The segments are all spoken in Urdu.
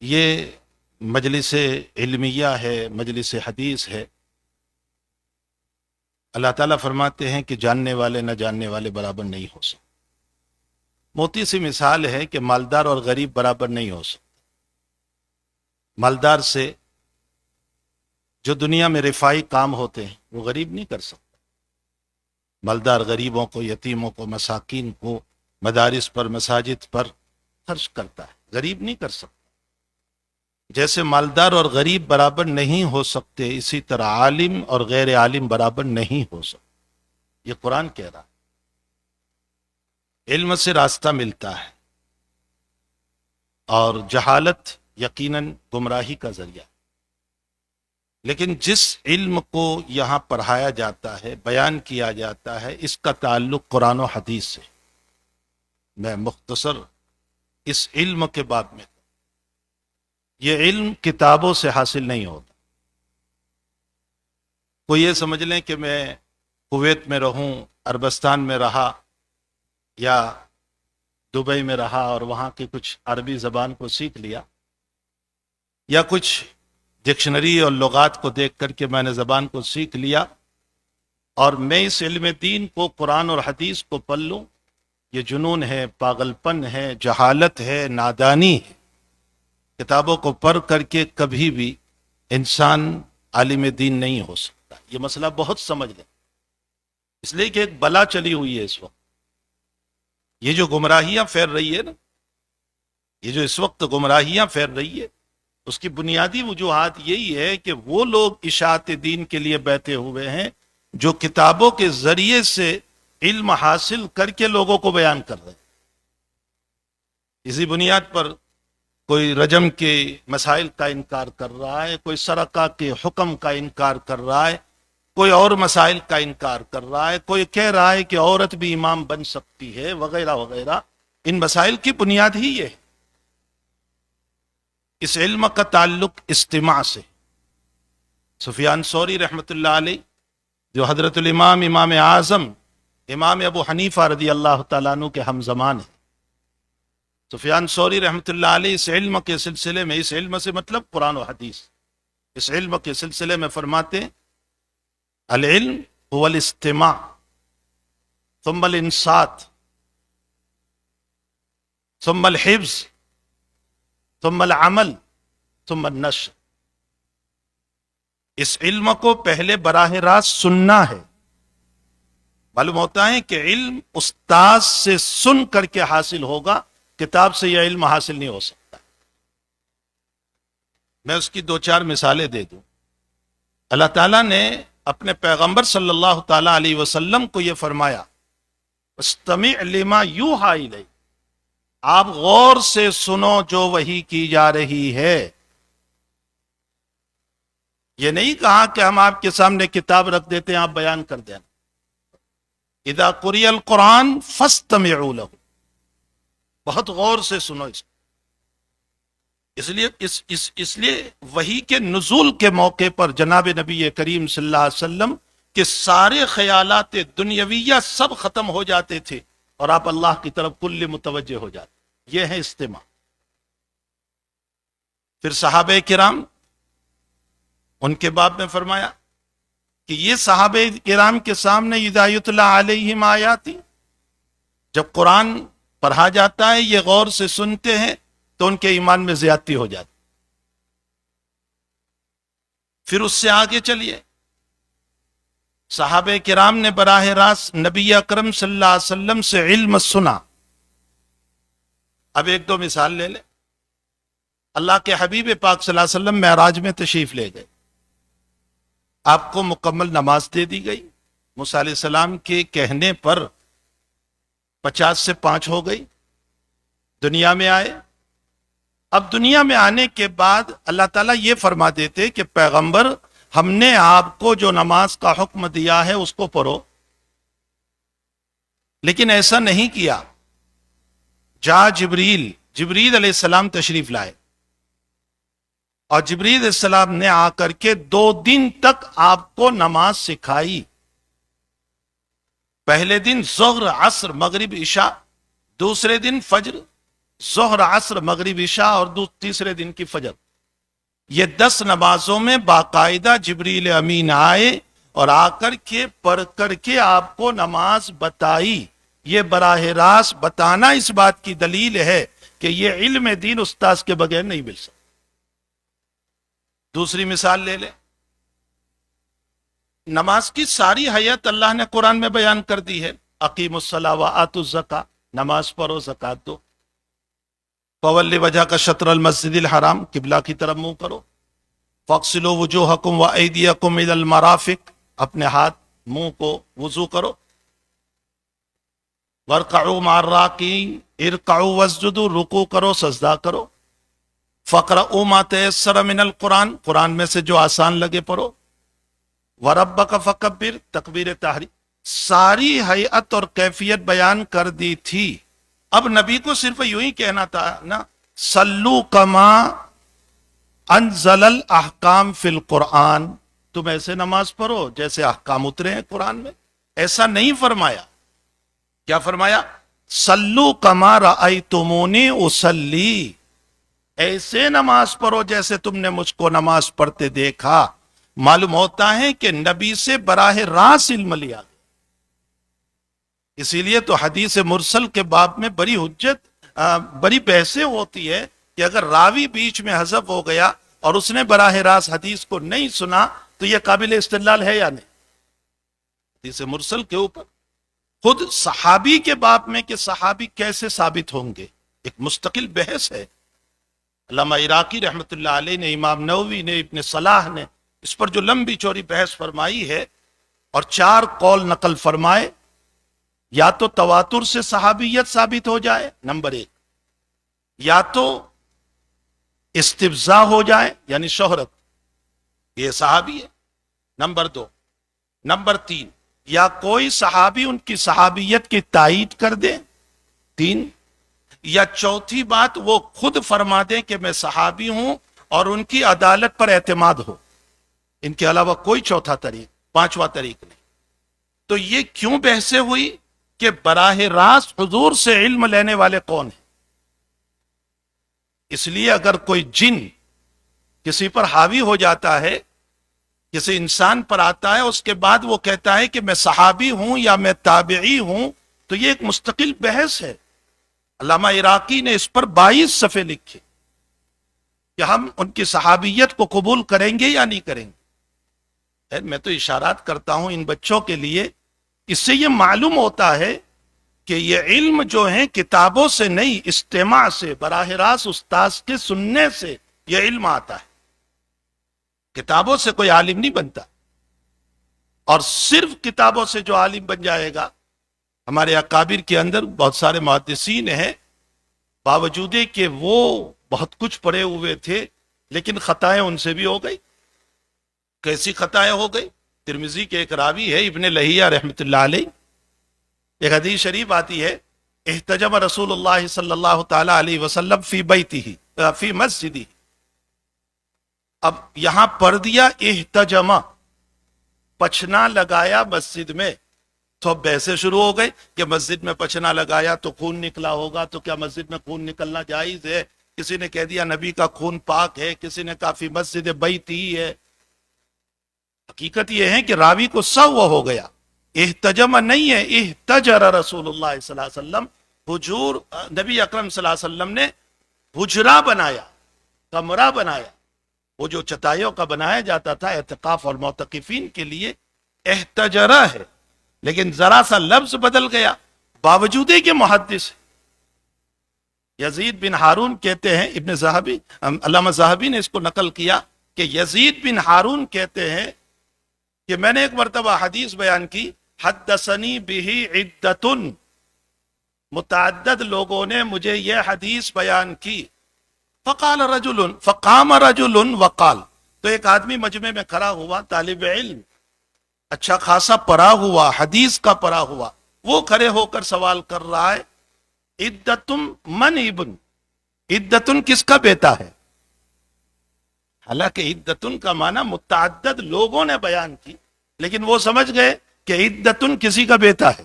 یہ مجلس علمیہ ہے، مجلس حدیث ہے۔ اللہ تعالیٰ فرماتے ہیں کہ جاننے والے نہ جاننے والے برابر نہیں ہو سکتے۔ موٹی سی مثال ہے کہ مالدار اور غریب برابر نہیں ہو سکتے۔ مالدار سے جو دنیا میں رفاہی کام ہوتے ہیں وہ غریب نہیں کر سکتا۔ مالدار غریبوں کو، یتیموں کو، مساکین کو مدارس پر، مساجد پر خرچ کرتا ہے، غریب نہیں کر سکتا۔ جیسے مالدار اور غریب برابر نہیں ہو سکتے، اسی طرح عالم اور غیر عالم برابر نہیں ہو سکتے۔ یہ قرآن کہہ رہا ہے۔ علم سے راستہ ملتا ہے، اور جہالت یقیناً گمراہی کا ذریعہ۔ لیکن جس علم کو یہاں پڑھایا جاتا ہے، بیان کیا جاتا ہے، اس کا تعلق قرآن و حدیث سے۔ میں مختصر اس علم کے باب میں، یہ علم کتابوں سے حاصل نہیں ہوتا۔ کوئی یہ سمجھ لیں کہ میں کویت میں رہوں، عربستان میں رہا یا دبئی میں رہا اور وہاں کی کچھ عربی زبان کو سیکھ لیا، یا کچھ ڈکشنری اور لغات کو دیکھ کر کے میں نے زبان کو سیکھ لیا اور میں اس علم دین کو، قرآن اور حدیث کو پڑھ لوں، یہ جنون ہے، پاگل پن ہے، جہالت ہے، نادانی ہے۔ کتابوں کو پڑھ کر کے کبھی بھی انسان عالم دین نہیں ہو سکتا۔ یہ مسئلہ بہت سمجھ لیں، اس لیے کہ ایک بلا چلی ہوئی ہے اس وقت۔ یہ جو گمراہیاں پھیر رہی ہے نا، یہ جو اس وقت گمراہیاں پھیر رہی ہے، اس کی بنیادی وجوہات یہی ہے کہ وہ لوگ اشاعت دین کے لیے بیٹھے ہوئے ہیں جو کتابوں کے ذریعے سے علم حاصل کر کے لوگوں کو بیان کر رہے ہیں۔ اسی بنیاد پر کوئی رجم کے مسائل کا انکار کر رہا ہے، کوئی سرقہ کے حکم کا انکار کر رہا ہے، کوئی اور مسائل کا انکار کر رہا ہے، کوئی کہہ رہا ہے کہ عورت بھی امام بن سکتی ہے، وغیرہ وغیرہ۔ ان مسائل کی بنیاد ہی یہ ہے۔ اس علم کا تعلق استماع سے۔ سفیان ثوری رحمۃ اللہ علیہ، جو حضرت الامام امام اعظم امام ابو حنیفہ رضی اللہ تعالیٰ عنہ کے ہم زمان ہیں، سفیان ثوری رحمۃ اللہ علیہ اس علم کے سلسلے میں، اس علم سے مطلب قرآن و حدیث، اس علم کے سلسلے میں فرماتے ہیں العلم هو الاستماع ثم الانصات ثم الحفظ ثم العمل ثم النشر۔ اس علم کو پہلے براہ راست سننا ہے۔ معلوم ہوتا ہے کہ علم استاد سے سن کر کے حاصل ہوگا، کتاب سے یہ علم حاصل نہیں ہو سکتا۔ میں اس کی دو چار مثالیں دے دوں۔ اللہ تعالیٰ نے اپنے پیغمبر صلی اللہ تعالیٰ علیہ وسلم کو یہ فرمایا استمع لما یوحی الیک، آپ غور سے سنو جو وحی کی جا رہی ہے۔ یہ نہیں کہا کہ ہم آپ کے سامنے کتاب رکھ دیتے ہیں، آپ بیان کر دینا۔ اذا قرئ القرآن فاستمعوا لہ، بہت غور سے سنو اس کو۔ اس لیے وحی کے نزول کے موقع پر جناب نبی کریم صلی اللہ علیہ وسلم کے سارے خیالات دنیاویہ سب ختم ہو جاتے تھے اور آپ اللہ کی طرف کل متوجہ ہو جاتے۔ یہ ہے استماع۔ پھر صحابہ کرام، ان کے باب میں فرمایا کہ یہ صحابہ کرام کے سامنے اذا یتلی علیہم آیاتی، جب قرآن پڑھا جاتا ہے یہ غور سے سنتے ہیں تو ان کے ایمان میں زیادتی ہو جاتی۔ پھر اس سے آگے چلیے، صحابہ کرام نے براہ راست نبی اکرم صلی اللہ علیہ وسلم سے علم سنا۔ اب ایک دو مثال لے لیں۔ اللہ کے حبیب پاک صلی اللہ علیہ وسلم معراج میں تشریف لے گئے، آپ کو مکمل نماز دے دی گئی، موسیٰ علیہ السلام کے کہنے پر 50 سے 5 ہو گئی، دنیا میں آئے۔ اب دنیا میں آنے کے بعد اللہ تعالیٰ یہ فرما دیتے کہ پیغمبر، ہم نے آپ کو جو نماز کا حکم دیا ہے اس کو پڑھو، لیکن ایسا نہیں کیا۔ جبریل علیہ السلام تشریف لائے، اور جبریل علیہ السلام نے آ کر کے 2 دن تک آپ کو نماز سکھائی۔ پہلے دن ظہر، عصر، مغرب، عشاء، دوسرے دن فجر، ظہر، عصر، مغرب، عشاء اور تیسرے دن کی فجر، یہ 10 نمازوں میں باقاعدہ جبریل امین آئے اور آ کر کے پڑھ کر کے آپ کو نماز بتائی۔ یہ براہ راست بتانا اس بات کی دلیل ہے کہ یہ علم دین استاذ کے بغیر نہیں مل سکتا۔ دوسری مثال لے لیں، نماز کی ساری حیت اللہ نے قرآن میں بیان کر دی ہے۔ اقیم الصلاۃ وآتوا الزکاۃ، نماز پڑھو زکات دو۔ فولی وجہ کا شطر المسجد الحرام، قبلہ کی طرف منہ کرو۔ فاغسلوا وجوہکم وایدیکم الی المرافق، اپنے ہاتھ منہ کو وضو کرو۔ وارکعوا مع الراکعین، ارکعوا واسجدوا، رکوع کرو سجدہ کرو۔ فقرؤوا ما تیسر من القرآن، قرآن میں سے جو آسان لگے پڑھو۔ وربک فکبر، تکبیر تحریم۔ ساری ہیئت اور کیفیت بیان کر دی تھی۔ اب نبی کو صرف یوں ہی کہنا تھا نا، صلو کما انزل الاحکام فی القرآن، تم ایسے نماز پڑھو جیسے احکام اترے ہیں قرآن میں۔ ایسا نہیں فرمایا، کیا فرمایا؟ صلو کما رأیتمونی اصلی، ایسے نماز پڑھو جیسے تم نے مجھ کو نماز پڑھتے دیکھا۔ معلوم ہوتا ہے کہ نبی سے براہ راست علم لیا گیا۔ اسی لیے تو حدیث مرسل کے باب میں بڑی حجت، بڑی بحثیں ہوتی ہے کہ اگر راوی بیچ میں حذف ہو گیا اور اس نے براہ راست حدیث کو نہیں سنا تو یہ قابل استدلال ہے یا نہیں؟ حدیث مرسل کے اوپر خود صحابی کے باب میں کہ صحابی کیسے ثابت ہوں گے، ایک مستقل بحث ہے۔ علامہ عراقی رحمۃ اللہ علیہ نے، امام نووی نے، ابن صلاح نے اس پر جو لمبی چوڑی بحث فرمائی ہے اور 4 قول نقل فرمائے، یا تو تواتر سے صحابیت ثابت ہو جائے، نمبر 1، یا تو استفزا ہو جائے یعنی شہرت، یہ صحابی ہے، نمبر 2، نمبر 3، یا کوئی صحابی ان کی صحابیت کی تائید کر دے، 3، یا چوتھی بات وہ خود فرما دیں کہ میں صحابی ہوں اور ان کی عدالت پر اعتماد ہو۔ ان کے علاوہ کوئی چوتھا طریق، 5واں طریق نہیں۔ تو یہ کیوں بحثیں ہوئی کہ براہ راست حضور سے علم لینے والے کون ہیں؟ اس لیے اگر کوئی جن کسی پر حاوی ہو جاتا ہے، کسی انسان پر آتا ہے، اس کے بعد وہ کہتا ہے کہ میں صحابی ہوں یا میں تابعی ہوں، تو یہ ایک مستقل بحث ہے۔ علامہ عراقی نے اس پر 22 صفحے لکھے کہ ہم ان کی صحابیت کو قبول کریں گے یا نہیں کریں گے۔ میں تو اشارات کرتا ہوں ان بچوں کے لیے، اس سے یہ معلوم ہوتا ہے کہ یہ علم جو ہے کتابوں سے نہیں، استماع سے، براہ راست استاذ کے سننے سے یہ علم آتا ہے۔ کتابوں سے کوئی عالم نہیں بنتا، اور صرف کتابوں سے جو عالم بن جائے گا، ہمارے اکابر کے اندر بہت سارے محدثین ہیں، باوجود کہ وہ بہت کچھ پڑھے ہوئے تھے لیکن خطائیں ان سے بھی ہو گئی۔ کیسی خطائیں ہو گئی؟ ترمذی کے ایک راوی ہے ابن لہیہ رحمۃ اللہ علیہ، ایک حدیث شریف آتی ہے، احتجم رسول اللہ صلی اللہ تعالی علیہ وسلم فی بیتہ فی مسجدہ، اب یہاں پڑھ دیا احتجم، پچھنا لگایا مسجد میں، تو اب بحثیں شروع ہو گئی کہ مسجد میں پچھنا لگایا تو خون نکلا ہوگا، تو کیا مسجد میں خون نکلنا جائز ہے؟ کسی نے کہہ دیا نبی کا خون پاک ہے، کسی نے کہا فی مسجد بیتی ہے۔ حقیقت یہ ہے کہ راوی کو سہو ہو گیا، احتجم نہیں ہے، احتجر رسول اللہ صلی اللہ علیہ وسلم، حجور نبی اکرم صلی اللہ علیہ وسلم نے حجرہ بنایا، کمرہ بنایا، وہ جو چٹائیوں کا بنایا جاتا تھا اعتکاف اور معتکفین کے لیے، احتجرہ ہے، لیکن ذرا سا لفظ بدل گیا، باوجود کہ محدث یزید بن ہارون کہتے ہیں، ابن زاہبی، علامہ زاہبی نے اس کو نقل کیا کہ یزید بن ہارون کہتے ہیں کہ میں نے ایک مرتبہ حدیث بیان کی، حدثنی بہ عدۃ، متعدد لوگوں نے مجھے یہ حدیث بیان کی، فقام رجل وقال، تو ایک آدمی مجمع میں کھڑا ہوا، طالب علم، اچھا خاصا پڑھا ہوا، حدیث کا پڑھا ہوا، وہ کھڑے ہو کر سوال کر رہا ہے، عدتم من ابن، عدتن کس کا بیٹا ہے؟ حالانکہ عدتن کا معنی متعدد لوگوں نے بیان کی، لیکن وہ سمجھ گئے کہ عدتن کسی کا بیٹا ہے۔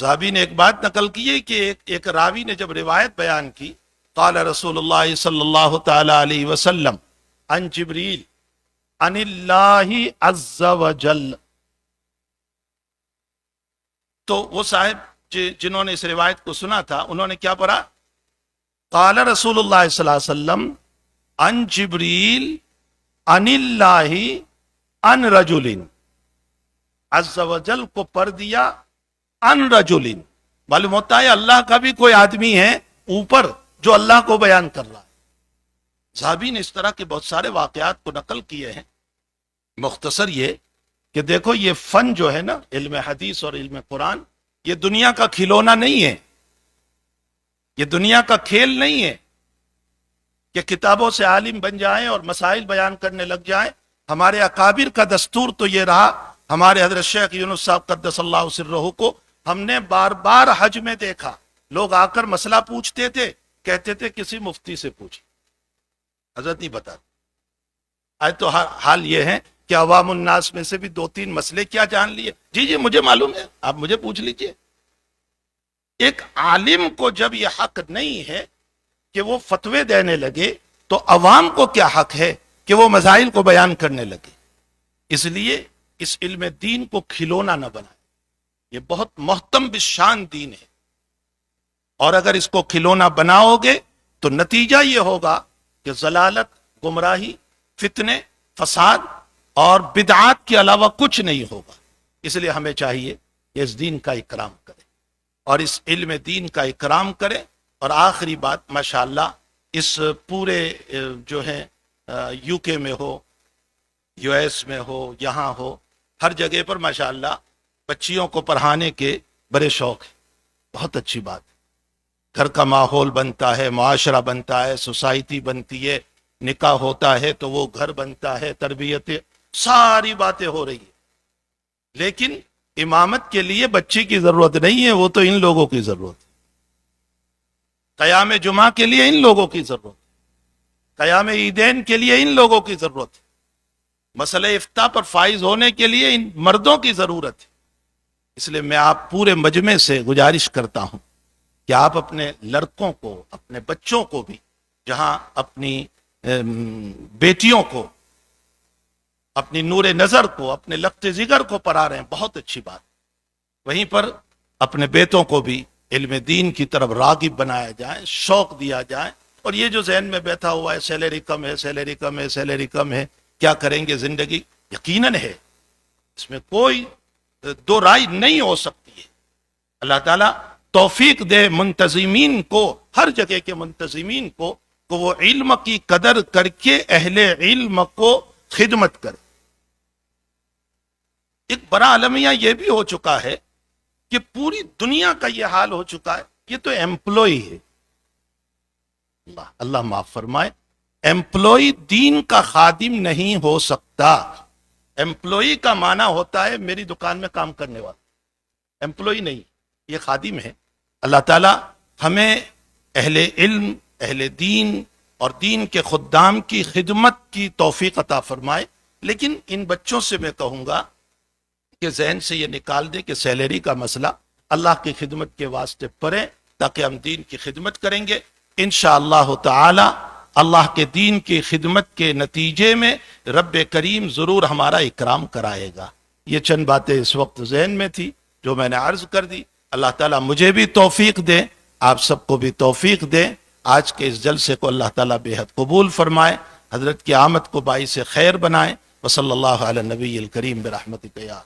ذہبی نے ایک بات نقل کی ہے کہ ایک راوی نے جب روایت بیان کی، قال رسول اللہ صلی اللہ تعالی علیہ وسلم عن جبریل عن اللہ عز وجل، تو وہ صاحب جنہوں نے اس روایت کو سنا تھا انہوں نے کیا پڑھا؟ قال رسول اللہ صلی اللہ علیہ وسلم عن جبریل عن اللہ عن رجل، عز وجل کو پڑھ دیا عن رجل، معلوم ہوتا ہے اللہ کا بھی کوئی آدمی ہے اوپر جو اللہ کو بیان کر رہا ہے۔ ذہبی نے اس طرح کے بہت سارے واقعات کو نقل کیے ہیں۔ مختصر یہ کہ دیکھو یہ فن جو ہے نا، علم حدیث اور علم قرآن، یہ دنیا کا کھلونا نہیں ہے، یہ دنیا کا کھیل نہیں ہے کہ کتابوں سے عالم بن جائیں اور مسائل بیان کرنے لگ جائیں۔ ہمارے اکابر کا دستور تو یہ رہا، ہمارے حضرت شیخ یونس صاحب قدس اللہ سرہ کو ہم نے بار بار حج میں دیکھا، لوگ آ کر مسئلہ پوچھتے تھے، کہتے تھے کسی مفتی سے پوچھیں، حضرت نہیں بتا۔ آج تو حال یہ ہے کہ عوام الناس میں سے بھی 2-3 مسئلے کیا جان لیے، جی مجھے معلوم ہے، آپ مجھے پوچھ لیجئے۔ ایک عالم کو جب یہ حق نہیں ہے کہ وہ فتوے دینے لگے، تو عوام کو کیا حق ہے کہ وہ مسائل کو بیان کرنے لگے؟ اس لیے اس علم دین کو کھلونا نہ بنائے، یہ بہت محترم بشان دین ہے، اور اگر اس کو کھلونا بناؤ گے تو نتیجہ یہ ہوگا کہ ضلالت، گمراہی، فتنے، فساد اور بدعات کے علاوہ کچھ نہیں ہوگا۔ اس لیے ہمیں چاہیے کہ اس دین کا اکرام کریں اور اس علم دین کا اکرام کریں۔ اور آخری بات، ماشاءاللہ اس پورے جو ہے یو کے میں ہو، یو ایس میں ہو، یہاں ہو، ہر جگہ پر ماشاءاللہ بچیوں کو پڑھانے کے بڑے شوق ہے، بہت اچھی بات ہے۔ گھر کا ماحول بنتا ہے، معاشرہ بنتا ہے، سوسائٹی بنتی ہے، نکاح ہوتا ہے تو وہ گھر بنتا ہے، تربیت، ساری باتیں ہو رہی ہیں، لیکن امامت کے لیے بچی کی ضرورت نہیں ہے، وہ تو ان لوگوں کی ضرورت ہے۔ قیام جمعہ کے لیے ان لوگوں کی ضرورت ہے، قیام عیدین کے لیے ان لوگوں کی ضرورت ہے، مسئلہ افتاء پر فائز ہونے کے لیے ان مردوں کی ضرورت ہے۔ اس لیے میں آپ پورے مجمع سے گزارش کرتا ہوں کہ آپ اپنے لڑکوں کو، اپنے بچوں کو بھی، جہاں اپنی بیٹیوں کو، اپنی نور نظر کو، اپنے لخت جگر کو پڑھا رہے ہیں، بہت اچھی بات، وہیں پر اپنے بیٹوں کو بھی علم دین کی طرف راغب بنایا جائے، شوق دیا جائے۔ اور یہ جو ذہن میں بیٹھا ہوا ہے سیلری کم ہے، سیلری کم ہے، سیلری کم ہے، کیا کریں گے زندگی، یقیناً ہے، اس میں کوئی دو رائے نہیں ہو سکتی ہے۔ اللہ تعالیٰ توفیق دے منتظمین کو، ہر جگہ کے منتظمین کو وہ علم کی قدر کر کے اہل علم کو خدمت کرے۔ ایک بڑا المیہ یہ بھی ہو چکا ہے کہ پوری دنیا کا یہ حال ہو چکا ہے، یہ تو ایمپلائی ہے، اللہ معاف فرمائے، ایمپلائی دین کا خادم نہیں ہو سکتا۔ ایمپلائی کا معنی ہوتا ہے میری دکان میں کام کرنے والا، ایمپلائی نہیں، یہ خادم ہے۔ اللہ تعالی ہمیں اہل علم، اہل دین اور دین کے خدام کی خدمت کی توفیق عطا فرمائے۔ لیکن ان بچوں سے میں کہوں گا کہ ذہن سے یہ نکال دے کہ سیلری کا مسئلہ اللہ کی خدمت کے واسطے پڑھیں، تاکہ ہم دین کی خدمت کریں گے انشاءاللہ تعالی۔ اللہ کے دین کی خدمت کے نتیجے میں رب کریم ضرور ہمارا اکرام کرائے گا۔ یہ چند باتیں اس وقت ذہن میں تھی جو میں نے عرض کر دی۔ اللہ تعالیٰ مجھے بھی توفیق دے، آپ سب کو بھی توفیق دے۔ آج کے اس جلسے کو اللہ تعالیٰ بے حد قبول فرمائے، حضرت کی آمد کو باعث خیر بنائے۔ وصلی اللہ علی نبی الکریم برحمتک یا